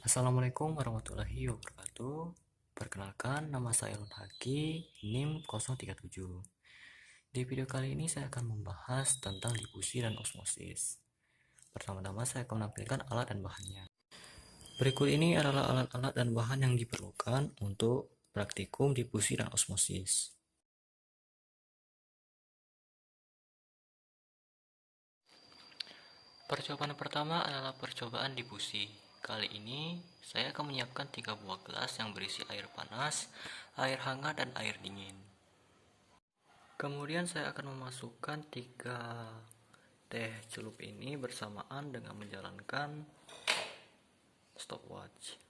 Assalamualaikum warahmatullahi wabarakatuh. Perkenalkan, nama saya Lun Haki, NIM 037. Di video kali ini saya akan membahas tentang difusi dan osmosis. Pertama-tama saya akan menampilkan alat dan bahannya. Berikut ini adalah alat-alat dan bahan yang diperlukan untuk praktikum difusi dan osmosis. Percobaan pertama adalah percobaan difusi. Kali ini saya akan menyiapkan 3 buah gelas yang berisi air panas, air hangat, dan air dingin. Kemudian saya akan memasukkan 3 teh celup ini bersamaan dengan menjalankan stopwatch.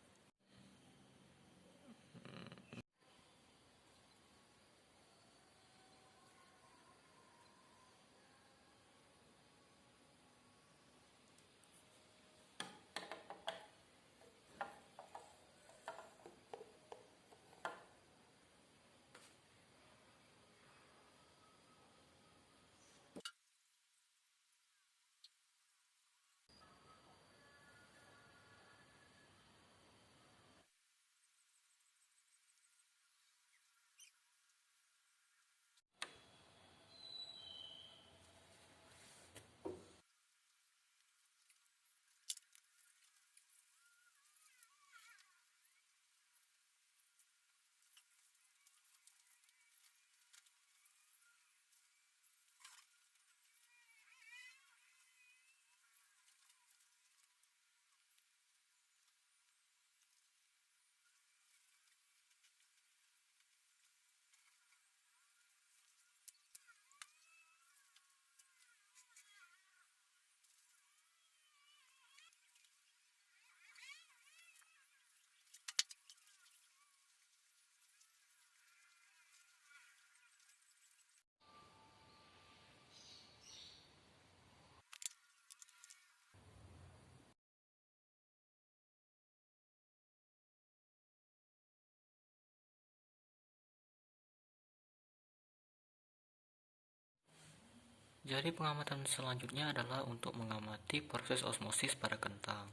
Jadi pengamatan selanjutnya adalah untuk mengamati proses osmosis pada kentang.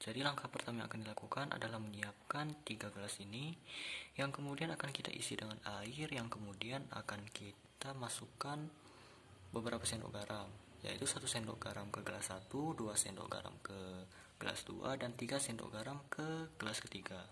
Jadi langkah pertama yang akan dilakukan adalah menyiapkan 3 gelas ini, yang kemudian akan kita isi dengan air, yang kemudian akan kita masukkan beberapa sendok garam, yaitu 1 sendok garam ke gelas 1, 2 sendok garam ke gelas 2, dan 3 sendok garam ke gelas ketiga.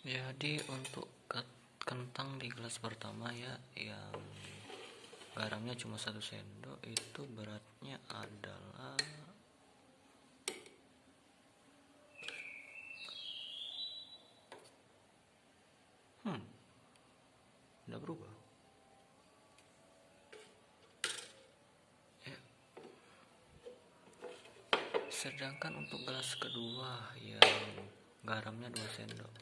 Jadi untuk kentang di gelas pertama ya, yang garamnya cuma 1 sendok, itu beratnya adalah udah berubah ya. Sedangkan untuk gelas kedua yang garamnya 2 sendok,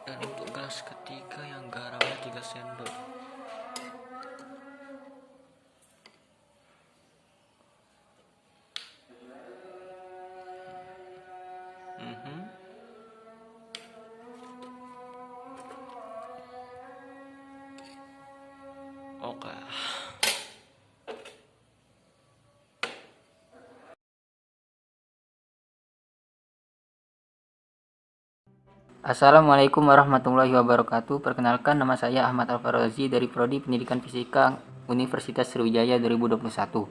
dan untuk gelas ketiga yang garamnya 3 sendok. Oke. Assalamualaikum warahmatullahi wabarakatuh. Perkenalkan, nama saya Ahmad Alfarozi dari Prodi Pendidikan Fisika Universitas Sriwijaya 2021.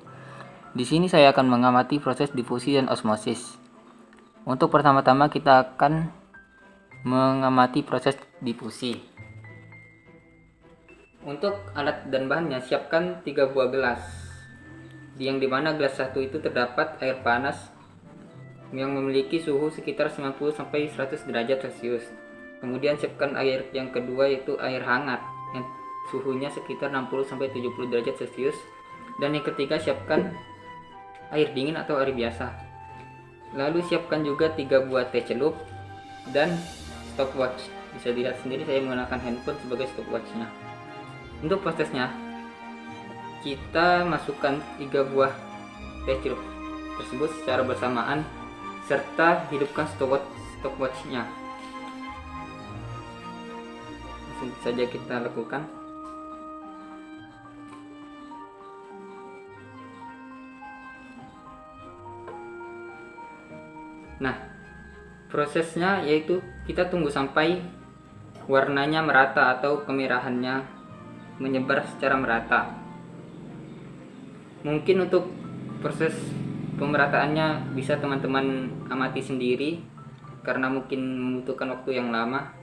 Di sini saya akan mengamati proses difusi dan osmosis. Untuk pertama-tama kita akan mengamati proses difusi. Untuk alat dan bahannya, siapkan 3 buah gelas, yang dimana gelas satu itu terdapat air panas yang memiliki suhu sekitar 90-100 derajat Celcius. Kemudian siapkan air yang kedua, yaitu air hangat yang suhunya sekitar 60-70 derajat Celcius. Dan yang ketiga, siapkan air dingin atau air biasa. Lalu siapkan juga 3 buah teh celup dan stopwatch. Bisa dilihat sendiri saya menggunakan handphone sebagai stopwatchnya. Untuk prosesnya, kita masukkan 3 buah teh celup tersebut secara bersamaan serta hidupkan stopwatch-nya. Langsung saja kita lakukan. Nah, prosesnya yaitu kita tunggu sampai warnanya merata atau kemerahannya menyebar secara merata. Mungkin untuk proses pemerataannya bisa teman-teman amati sendiri karena mungkin membutuhkan waktu yang lama.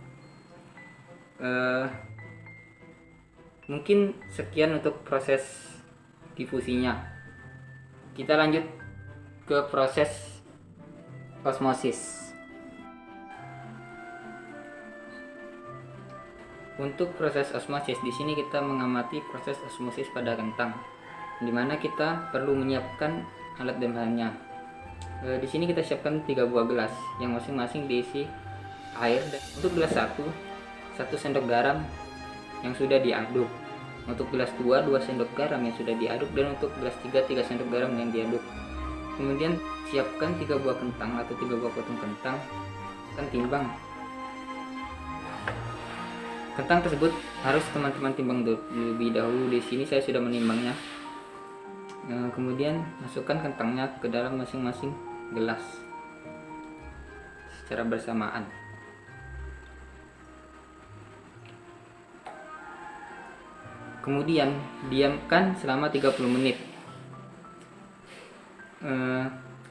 Mungkin sekian untuk proses difusinya. Kita lanjut ke proses osmosis. Untuk proses osmosis, di sini kita mengamati proses osmosis pada kentang, di mana kita perlu menyiapkan alat dan bahannya. Di sini kita siapkan 3 buah gelas yang masing-masing diisi air. Dan untuk gelas 1 sendok garam yang sudah diaduk. Untuk gelas 2 sendok garam yang sudah diaduk, dan untuk gelas 3 sendok garam yang diaduk. Kemudian siapkan 3 buah kentang atau 3 buah potong kentang, dan timbang. Kentang tersebut harus teman-teman timbang lebih dahulu. Di sini saya sudah menimbangnya. Kemudian masukkan kentangnya ke dalam masing-masing gelas secara bersamaan. Kemudian diamkan selama 30 menit.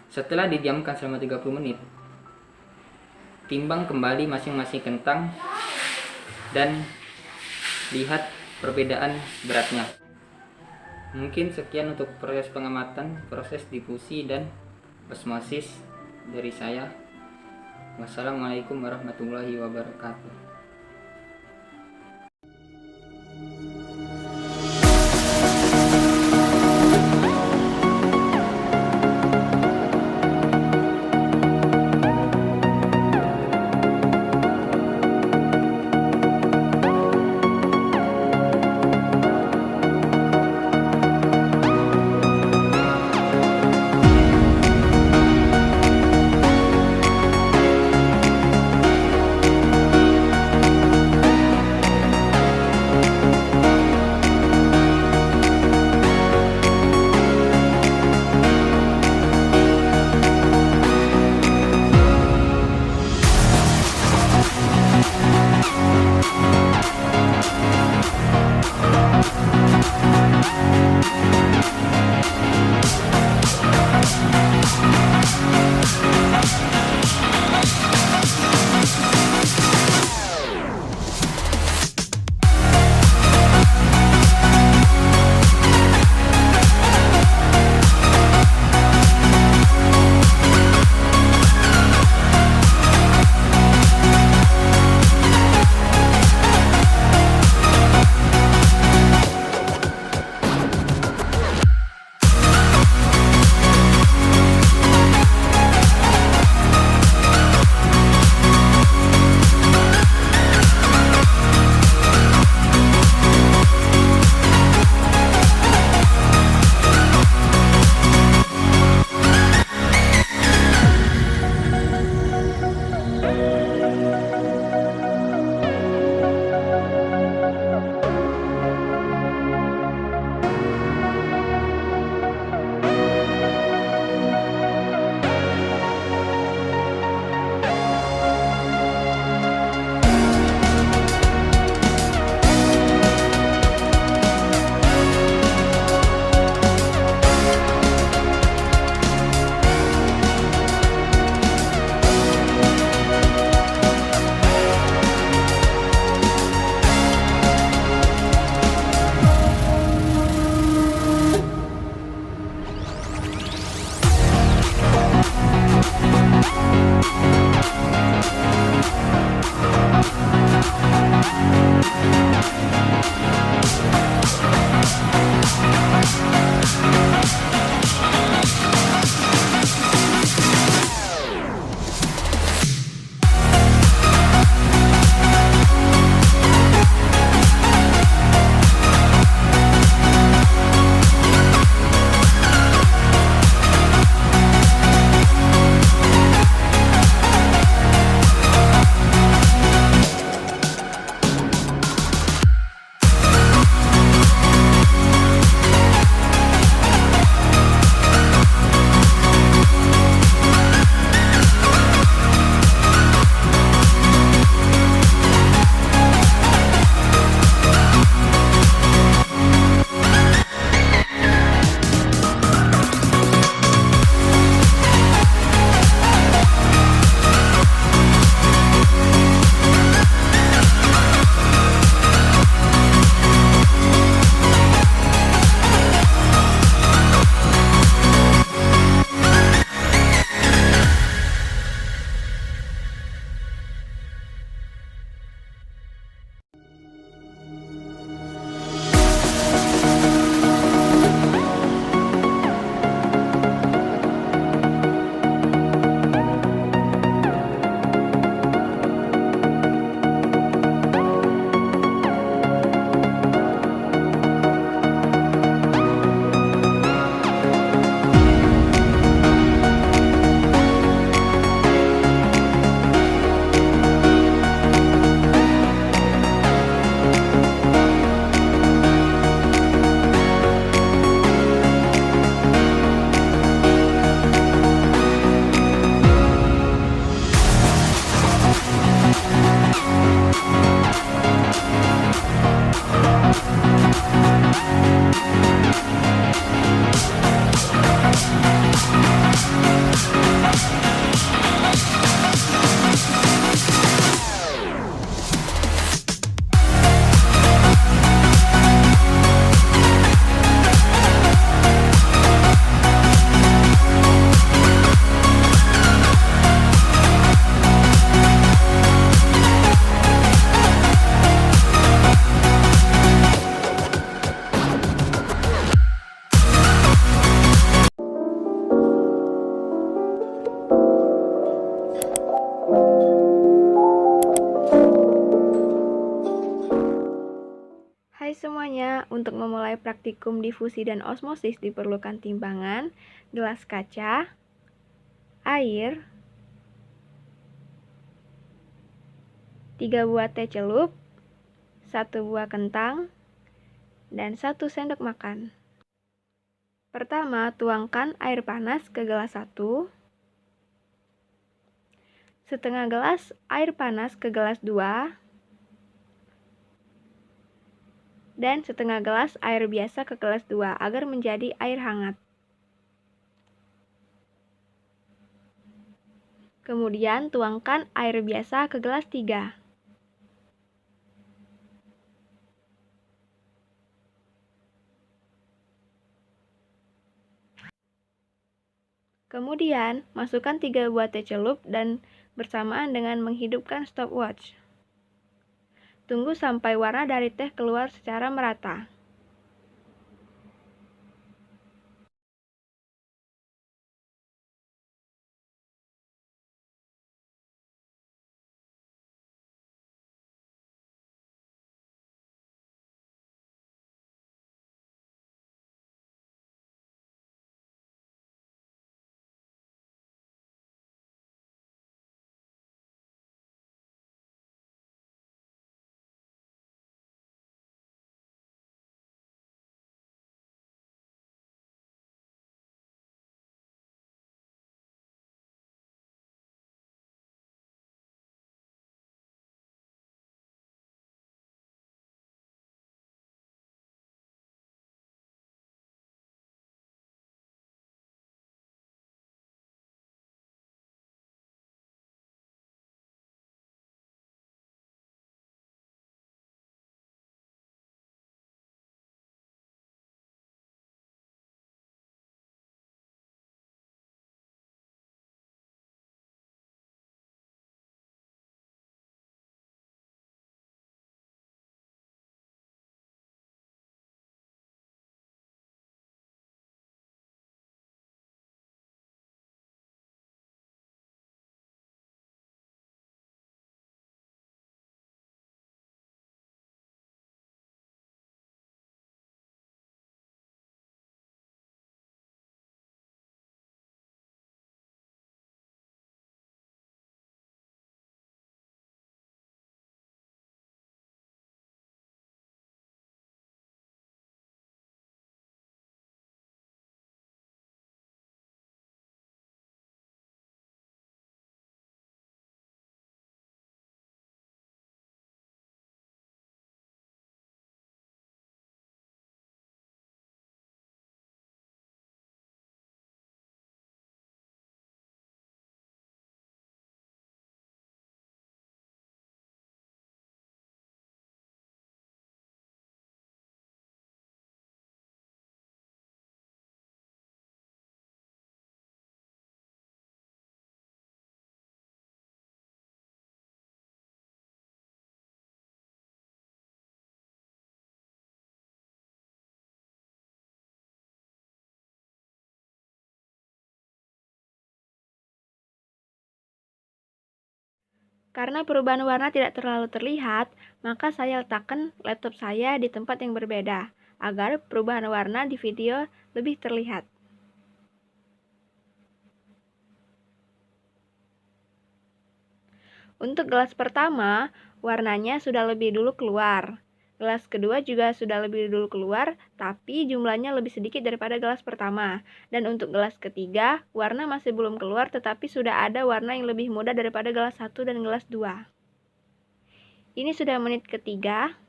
Setelah didiamkan selama 30 menit, timbang kembali masing-masing kentang dan lihat perbedaan beratnya. Mungkin sekian untuk proses pengamatan, proses difusi dan osmosis dari saya. Wassalamualaikum warahmatullahi wabarakatuh. Hai semuanya, untuk memulai praktikum difusi dan osmosis diperlukan timbangan, gelas kaca, air, 3 buah teh celup, 1 buah kentang, dan 1 sendok makan. Pertama, tuangkan air panas ke gelas 1, setengah gelas air panas ke gelas 2, dan setengah gelas air biasa ke gelas 2 agar menjadi air hangat. Kemudian tuangkan air biasa ke gelas 3. Kemudian, masukkan 3 buah teh celup dan bersamaan dengan menghidupkan stopwatch. Tunggu sampai warna dari teh keluar secara merata. Karena perubahan warna tidak terlalu terlihat, maka saya letakkan laptop saya di tempat yang berbeda, agar perubahan warna di video lebih terlihat. Untuk gelas pertama, warnanya sudah lebih dulu keluar. Gelas kedua juga sudah lebih dulu keluar, tapi jumlahnya lebih sedikit daripada gelas pertama. Dan untuk gelas ketiga, warna masih belum keluar, tetapi sudah ada warna yang lebih mudah daripada gelas 1 dan gelas 2. Ini sudah menit ketiga.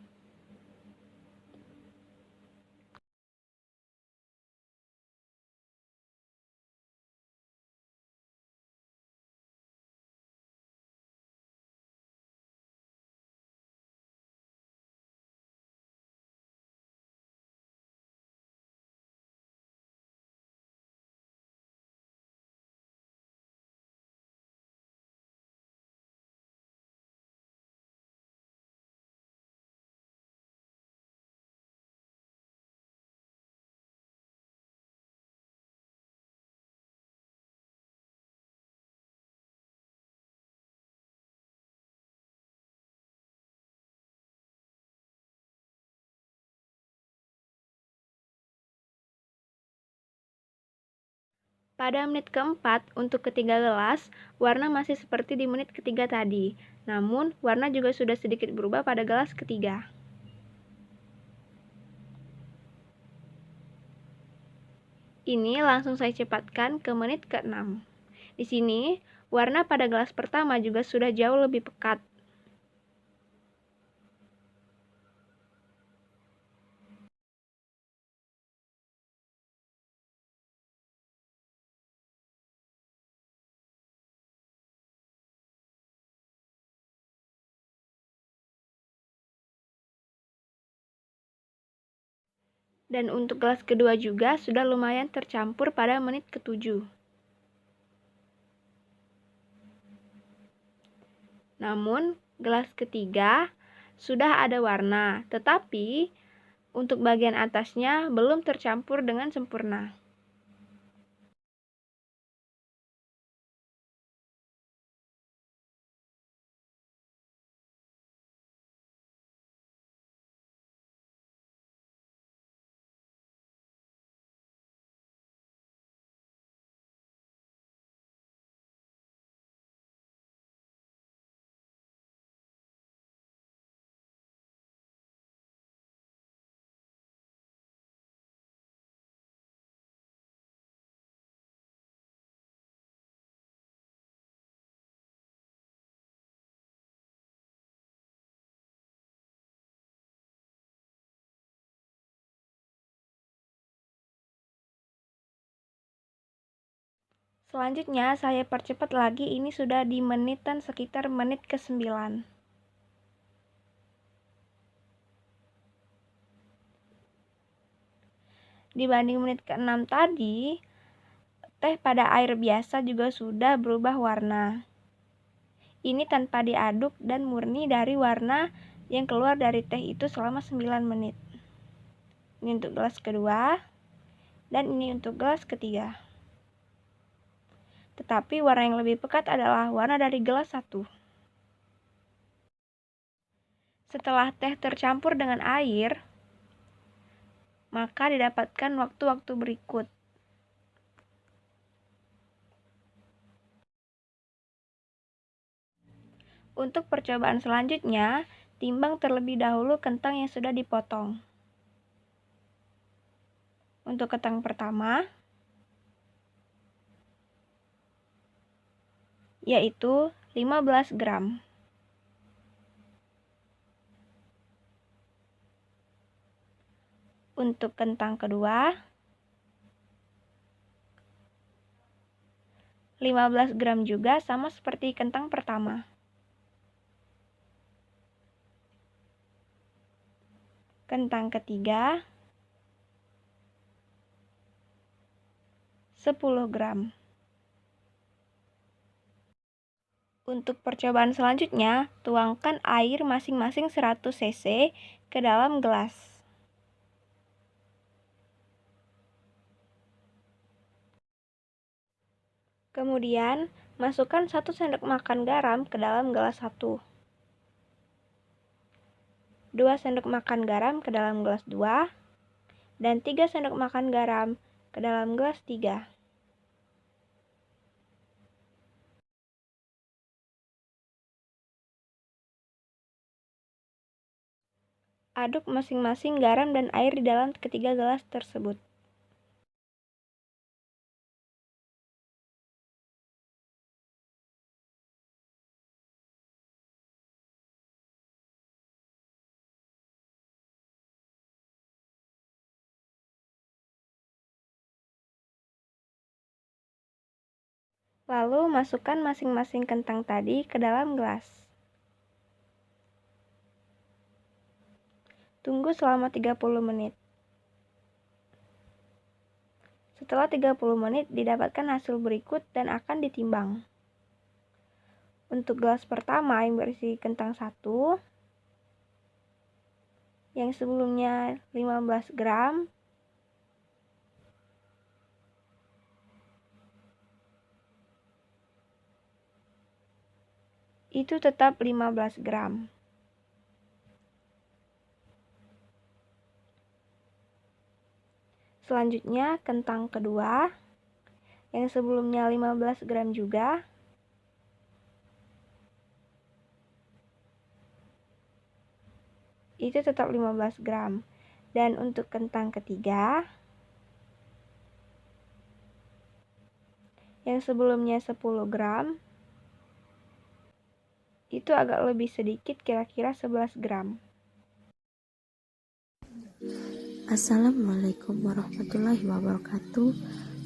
Pada menit keempat, untuk ketiga gelas, warna masih seperti di menit ketiga tadi. Namun, warna juga sudah sedikit berubah pada gelas ketiga. Ini langsung saya cepatkan ke menit ke-6. Di sini, warna pada gelas pertama juga sudah jauh lebih pekat. Dan untuk gelas kedua juga sudah lumayan tercampur pada menit ke-7. Namun, gelas ketiga sudah ada warna, tetapi untuk bagian atasnya belum tercampur dengan sempurna. Selanjutnya, saya percepat lagi, ini sudah di menitan sekitar menit ke-9. Dibanding menit ke-6 tadi, teh pada air biasa juga sudah berubah warna. Ini tanpa diaduk dan murni dari warna yang keluar dari teh itu selama 9 menit. Ini untuk gelas kedua, dan ini untuk gelas ketiga. Tetapi warna yang lebih pekat adalah warna dari gelas 1. Setelah teh tercampur dengan air, maka didapatkan waktu-waktu berikut. Untuk percobaan selanjutnya, timbang terlebih dahulu kentang yang sudah dipotong. Untuk kentang pertama, yaitu 15 gram. Untuk kentang kedua, 15 gram juga, sama seperti kentang pertama. Kentang ketiga, 10 gram. Untuk percobaan selanjutnya, tuangkan air masing-masing 100 cc ke dalam gelas. Kemudian, masukkan 1 sendok makan garam ke dalam gelas 1. 2 sendok makan garam ke dalam gelas 2, dan 3 sendok makan garam ke dalam gelas 3. Aduk masing-masing garam dan air di dalam ketiga gelas tersebut. Lalu masukkan masing-masing kentang tadi ke dalam gelas. Tunggu selama 30 menit. Setelah 30 menit didapatkan hasil berikut dan akan ditimbang. Untuk gelas pertama yang berisi kentang 1, yang sebelumnya 15 gram, itu tetap 15 gram. Selanjutnya, kentang kedua yang sebelumnya 15 gram juga. Itu tetap 15 gram. Dan untuk kentang ketiga, yang sebelumnya 10 gram, itu agak lebih sedikit, kira-kira 11 gram. Assalamualaikum warahmatullahi wabarakatuh.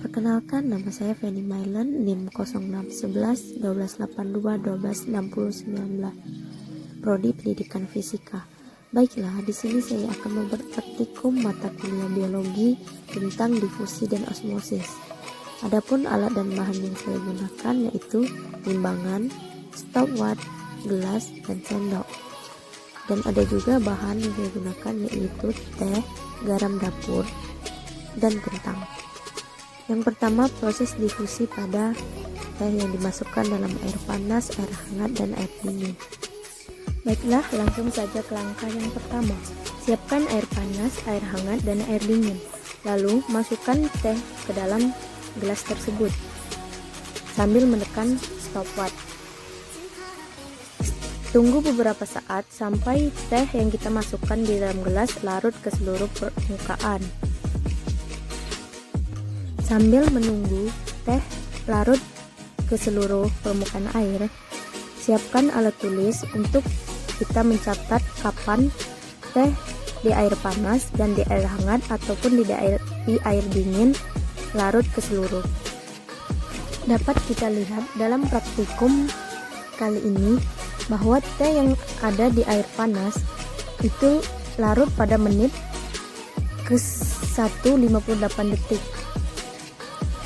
Perkenalkan, nama saya Feni Mailen, NIM 0611 1282 1260 Prodi Pendidikan Fisika. Baiklah, di sini saya akan mempraktikum mata kuliah biologi tentang difusi dan osmosis. Adapun alat dan bahan yang saya gunakan yaitu timbangan, stopwatch, gelas, dan sendok. Dan ada juga bahan yang saya gunakan yaitu teh, garam dapur, dan kentang. Yang pertama, proses difusi pada teh yang dimasukkan dalam air panas, air hangat, dan air dingin. Baiklah, langsung saja ke langkah yang pertama. Siapkan air panas, air hangat, dan air dingin. Lalu, masukkan teh ke dalam gelas tersebut sambil menekan stopwatch. Tunggu beberapa saat sampai teh yang kita masukkan di dalam gelas larut ke seluruh permukaan. Sambil menunggu teh larut ke seluruh permukaan air, siapkan alat tulis untuk kita mencatat kapan teh di air panas dan di air hangat ataupun di air dingin larut ke seluruh. Dapat kita lihat dalam praktikum kali ini bahwa teh yang ada di air panas itu larut pada menit ke 1:58 detik.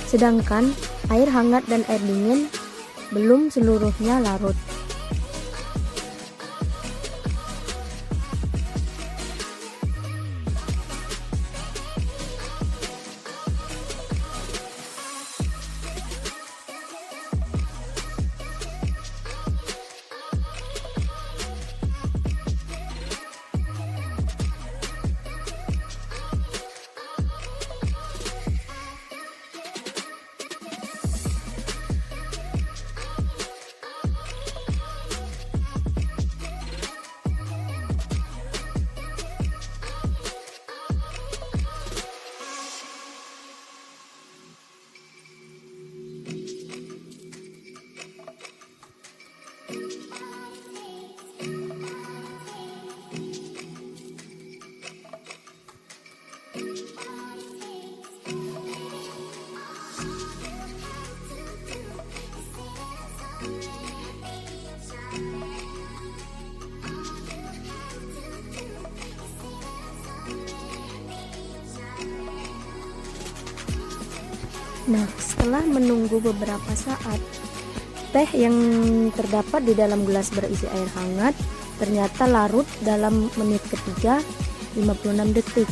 Sedangkan air hangat dan air dingin belum seluruhnya larut. Nah, setelah menunggu beberapa saat, teh yang terdapat di dalam gelas berisi air hangat ternyata larut dalam menit ketiga 56 detik.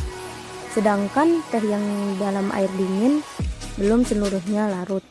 Sedangkan teh yang dalam air dingin belum seluruhnya larut.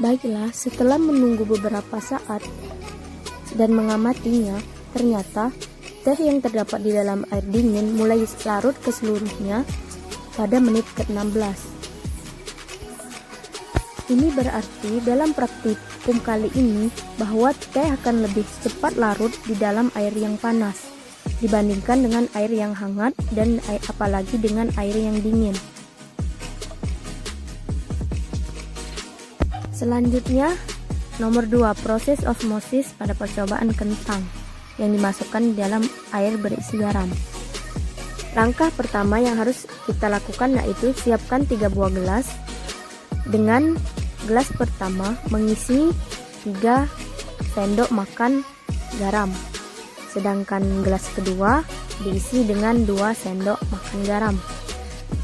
Baiklah, setelah menunggu beberapa saat dan mengamatinya, ternyata teh yang terdapat di dalam air dingin mulai larut keseluruhnya pada menit ke-16. Ini berarti dalam praktikum kali ini bahwa teh akan lebih cepat larut di dalam air yang panas dibandingkan dengan air yang hangat dan apalagi dengan air yang dingin. Selanjutnya, nomor 2, proses osmosis pada percobaan kentang yang dimasukkan di dalam air berisi garam. Langkah pertama yang harus kita lakukan yaitu siapkan 3 buah gelas. Dengan gelas pertama mengisi 3 sendok makan garam. Sedangkan gelas kedua diisi dengan 2 sendok makan garam.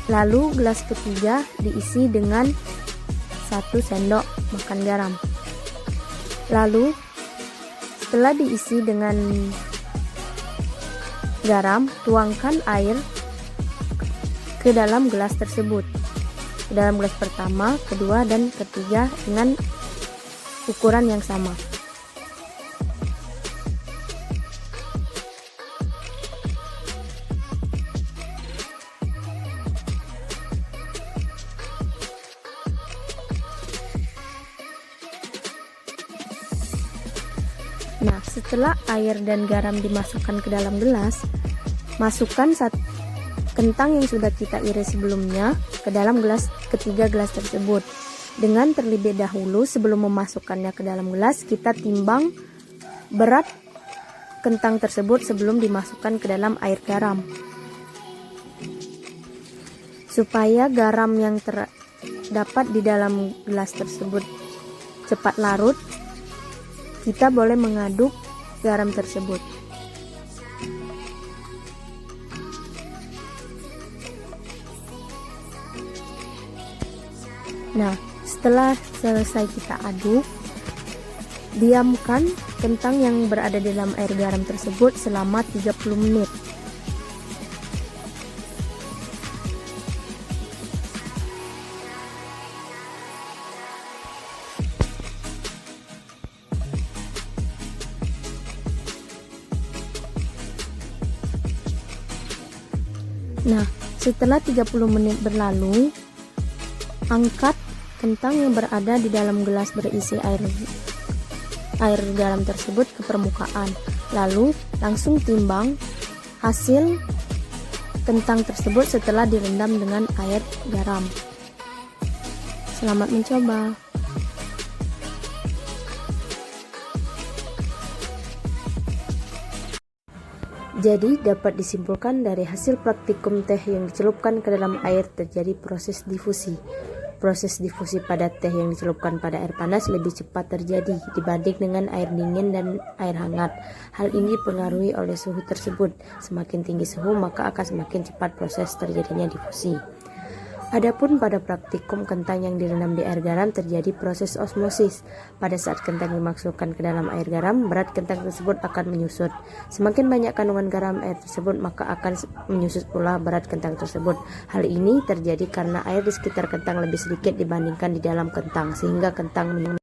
Lalu gelas ketiga diisi dengan 1 sendok makan garam. Lalu setelah diisi dengan garam, tuangkan air ke dalam gelas tersebut. Ke dalam gelas pertama, kedua, dan ketiga dengan ukuran yang sama. Nah, setelah air dan garam dimasukkan ke dalam gelas, masukkan kentang yang sudah kita iris sebelumnya ke dalam ketiga gelas tersebut. Dengan terlebih dahulu sebelum memasukkannya ke dalam gelas, kita timbang berat kentang tersebut sebelum dimasukkan ke dalam air garam. Supaya garam yang terdapat di dalam gelas tersebut cepat larut, kita boleh mengaduk garam tersebut. Nah, setelah selesai kita aduk, diamkan kentang yang berada di dalam air garam tersebut selama 30 menit. Nah, setelah 30 menit berlalu, angkat kentang yang berada di dalam gelas berisi air garam tersebut ke permukaan. Lalu langsung timbang hasil kentang tersebut setelah direndam dengan air garam. Selamat mencoba. Jadi dapat disimpulkan dari hasil praktikum teh yang dicelupkan ke dalam air terjadi proses difusi. Proses difusi pada teh yang dicelupkan pada air panas lebih cepat terjadi dibanding dengan air dingin dan air hangat. Hal ini dipengaruhi oleh suhu tersebut. Semakin tinggi suhu maka akan semakin cepat proses terjadinya difusi. Adapun pada praktikum kentang yang direndam di air garam terjadi proses osmosis. Pada saat kentang dimasukkan ke dalam air garam, berat kentang tersebut akan menyusut. Semakin banyak kandungan garam air tersebut, maka akan menyusut pula berat kentang tersebut. Hal ini terjadi karena air di sekitar kentang lebih sedikit dibandingkan di dalam kentang, sehingga kentang